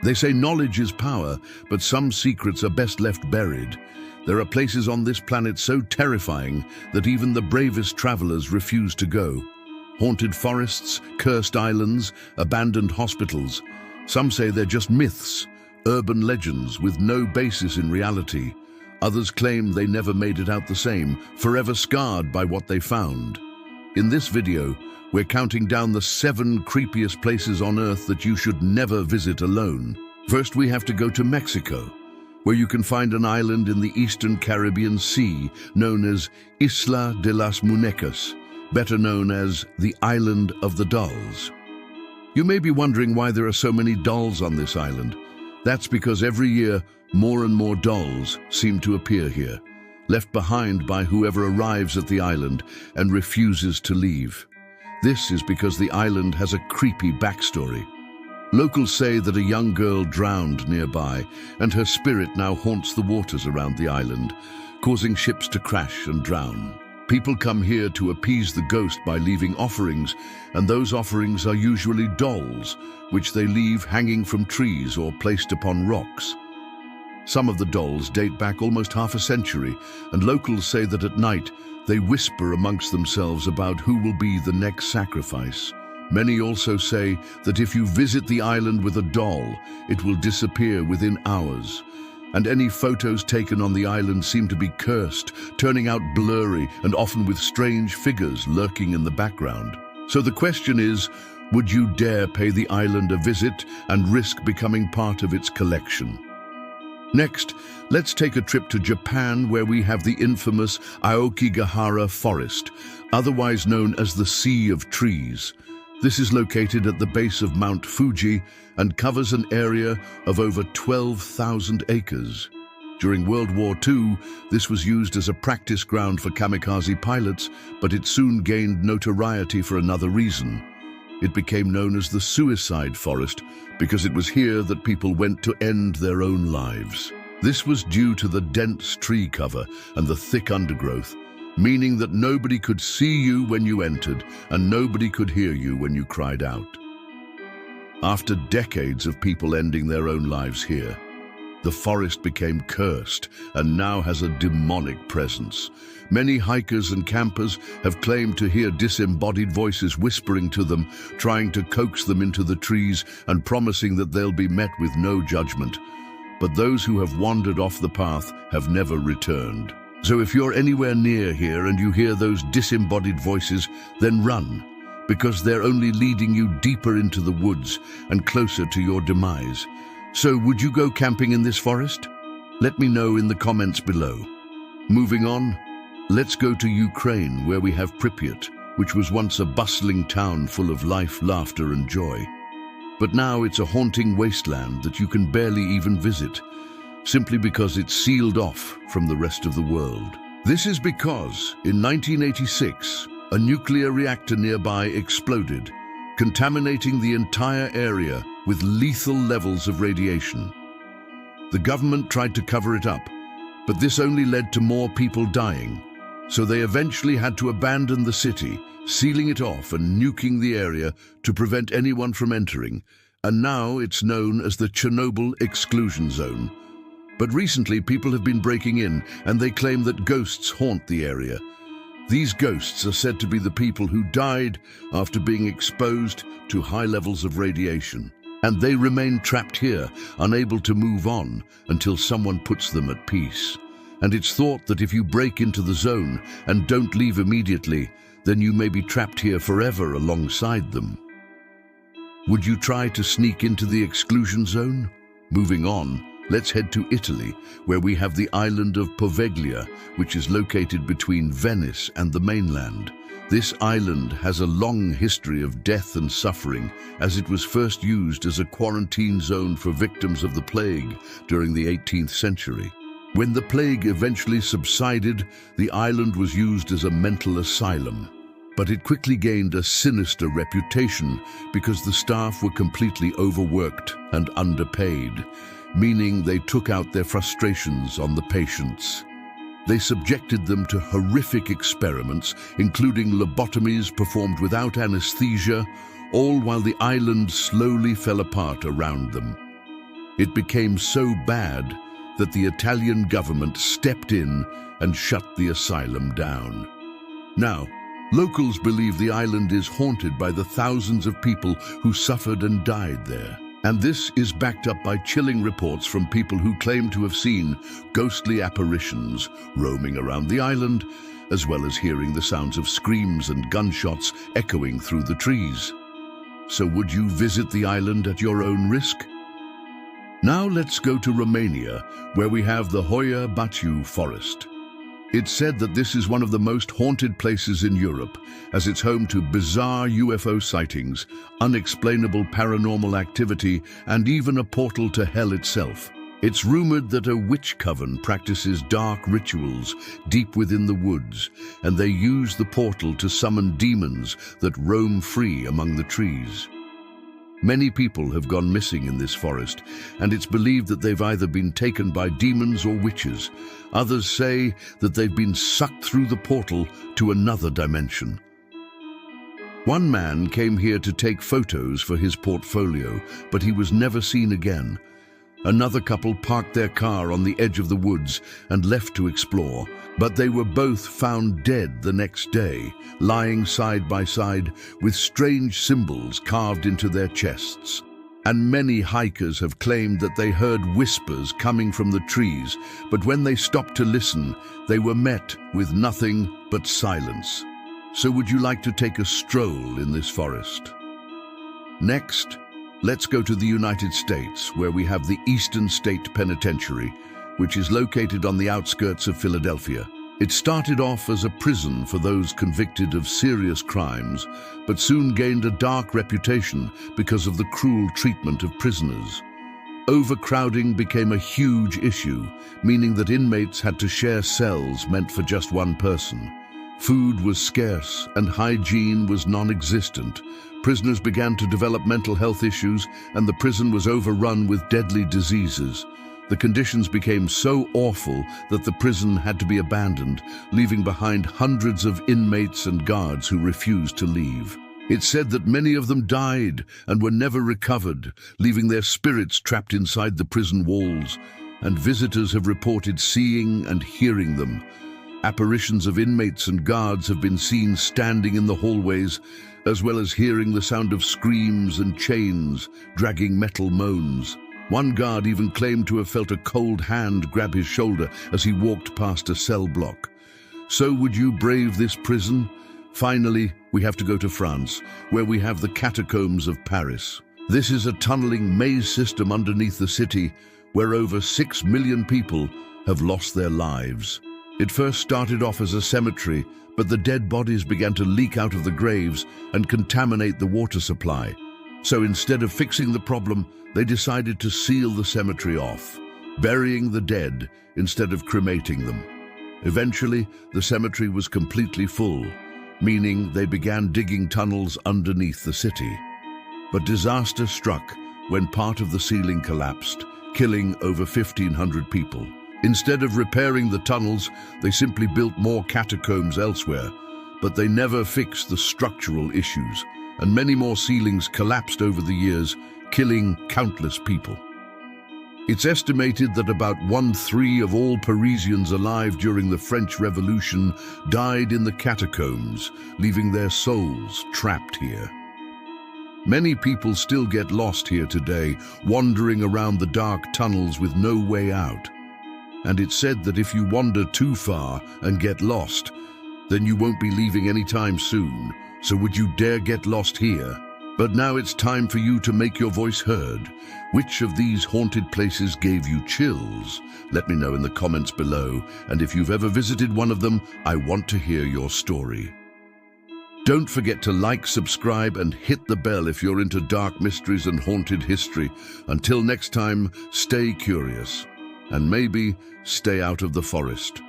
They say knowledge is power, but some secrets are best left buried. There are places on this planet so terrifying that even the bravest travelers refuse to go. Haunted forests, cursed islands, abandoned hospitals. Some say they're just myths, urban legends with no basis in reality. Others claim they never made it out the same, forever scarred by what they found. In this video, we're counting down the 7 creepiest places on Earth that you should never visit alone. First, we have to go to Mexico, where you can find an island in the eastern Caribbean Sea known as Isla de las Muñecas, better known as the Island of the Dolls. You may be wondering why there are so many dolls on this island. That's because every year, more and more dolls seem to appear here, left behind by whoever arrives at the island and refuses to leave. This is because the island has a creepy backstory. Locals say that a young girl drowned nearby, and her spirit now haunts the waters around the island, causing ships to crash and drown. People come here to appease the ghost by leaving offerings, and those offerings are usually dolls, which they leave hanging from trees or placed upon rocks. Some of the dolls date back almost half a century, and locals say that at night they whisper amongst themselves about who will be the next sacrifice. Many also say that if you visit the island with a doll, it will disappear within hours. And any photos taken on the island seem to be cursed, turning out blurry and often with strange figures lurking in the background. So the question is, would you dare pay the island a visit and risk becoming part of its collection? Next, let's take a trip to Japan, where we have the infamous Aokigahara Forest, otherwise known as the Sea of Trees. This is located at the base of Mount Fuji and covers an area of over 12,000 acres. During World War II, this was used as a practice ground for kamikaze pilots, but it soon gained notoriety for another reason. It became known as the Suicide Forest because it was here that people went to end their own lives. This was due to the dense tree cover and the thick undergrowth, meaning that nobody could see you when you entered and nobody could hear you when you cried out. After decades of people ending their own lives here, the forest became cursed and now has a demonic presence. Many hikers and campers have claimed to hear disembodied voices whispering to them, trying to coax them into the trees and promising that they'll be met with no judgment. But those who have wandered off the path have never returned. So if you're anywhere near here and you hear those disembodied voices, then run, because they're only leading you deeper into the woods and closer to your demise. So would you go camping in this forest? Let me know in the comments below. Moving on, let's go to Ukraine, where we have Pripyat, which was once a bustling town full of life, laughter and joy. But now it's a haunting wasteland that you can barely even visit, simply because it's sealed off from the rest of the world. This is because, in 1986, a nuclear reactor nearby exploded, contaminating the entire area with lethal levels of radiation. The government tried to cover it up, but this only led to more people dying, so they eventually had to abandon the city, sealing it off and nuking the area to prevent anyone from entering, and now it's known as the Chernobyl Exclusion Zone. But recently, people have been breaking in, and they claim that ghosts haunt the area. These ghosts are said to be the people who died after being exposed to high levels of radiation, and they remain trapped here, unable to move on until someone puts them at peace. And it's thought that if you break into the zone and don't leave immediately, then you may be trapped here forever alongside them. Would you try to sneak into the exclusion zone? Moving on, let's head to Italy, where we have the island of Poveglia, which is located between Venice and the mainland. This island has a long history of death and suffering, as it was first used as a quarantine zone for victims of the plague during the 18th century. When the plague eventually subsided, the island was used as a mental asylum. But it quickly gained a sinister reputation because the staff were completely overworked and underpaid, meaning they took out their frustrations on the patients. They subjected them to horrific experiments, including lobotomies performed without anesthesia, all while the island slowly fell apart around them. It became so bad that the Italian government stepped in and shut the asylum down. Now, locals believe the island is haunted by the thousands of people who suffered and died there. And this is backed up by chilling reports from people who claim to have seen ghostly apparitions roaming around the island, as well as hearing the sounds of screams and gunshots echoing through the trees. So would you visit the island at your own risk? Now let's go to Romania, where we have the Hoya Batu forest. It's said that this is one of the most haunted places in Europe, as it's home to bizarre UFO sightings, unexplainable paranormal activity, and even a portal to hell itself. It's rumored that a witch coven practices dark rituals deep within the woods, and they use the portal to summon demons that roam free among the trees. Many people have gone missing in this forest, and it's believed that they've either been taken by demons or witches. Others say that they've been sucked through the portal to another dimension. One man came here to take photos for his portfolio, but he was never seen again. Another couple parked their car on the edge of the woods and left to explore, but they were both found dead the next day, lying side by side with strange symbols carved into their chests. And many hikers have claimed that they heard whispers coming from the trees, but when they stopped to listen, they were met with nothing but silence. So would you like to take a stroll in this forest? Next, let's go to the United States, where we have the Eastern State Penitentiary, which is located on the outskirts of Philadelphia. It started off as a prison for those convicted of serious crimes, but soon gained a dark reputation because of the cruel treatment of prisoners. Overcrowding became a huge issue, meaning that inmates had to share cells meant for just one person. Food was scarce and hygiene was non-existent. Prisoners began to develop mental health issues, and the prison was overrun with deadly diseases. The conditions became so awful that the prison had to be abandoned, leaving behind hundreds of inmates and guards who refused to leave. It's said that many of them died and were never recovered, leaving their spirits trapped inside the prison walls, and visitors have reported seeing and hearing them. Apparitions of inmates and guards have been seen standing in the hallways, as well as hearing the sound of screams and chains dragging metal moans. One guard even claimed to have felt a cold hand grab his shoulder as he walked past a cell block. So would you brave this prison? Finally, we have to go to France, where we have the Catacombs of Paris. This is a tunneling maze system underneath the city, where over 6 million people have lost their lives. It first started off as a cemetery, but the dead bodies began to leak out of the graves and contaminate the water supply. So instead of fixing the problem, they decided to seal the cemetery off, burying the dead instead of cremating them. Eventually, the cemetery was completely full, meaning they began digging tunnels underneath the city. But disaster struck when part of the ceiling collapsed, killing over 1,500 people. Instead of repairing the tunnels, they simply built more catacombs elsewhere, but they never fixed the structural issues, and many more ceilings collapsed over the years, killing countless people. It's estimated that about 1/3 of all Parisians alive during the French Revolution died in the catacombs, leaving their souls trapped here. Many people still get lost here today, wandering around the dark tunnels with no way out. And it's said that if you wander too far and get lost, then you won't be leaving anytime soon. So would you dare get lost here? But now it's time for you to make your voice heard. Which of these haunted places gave you chills? Let me know in the comments below, and if you've ever visited one of them, I want to hear your story. Don't forget to like, subscribe, and hit the bell if you're into dark mysteries and haunted history. Until next time, stay curious, and maybe stay out of the forest.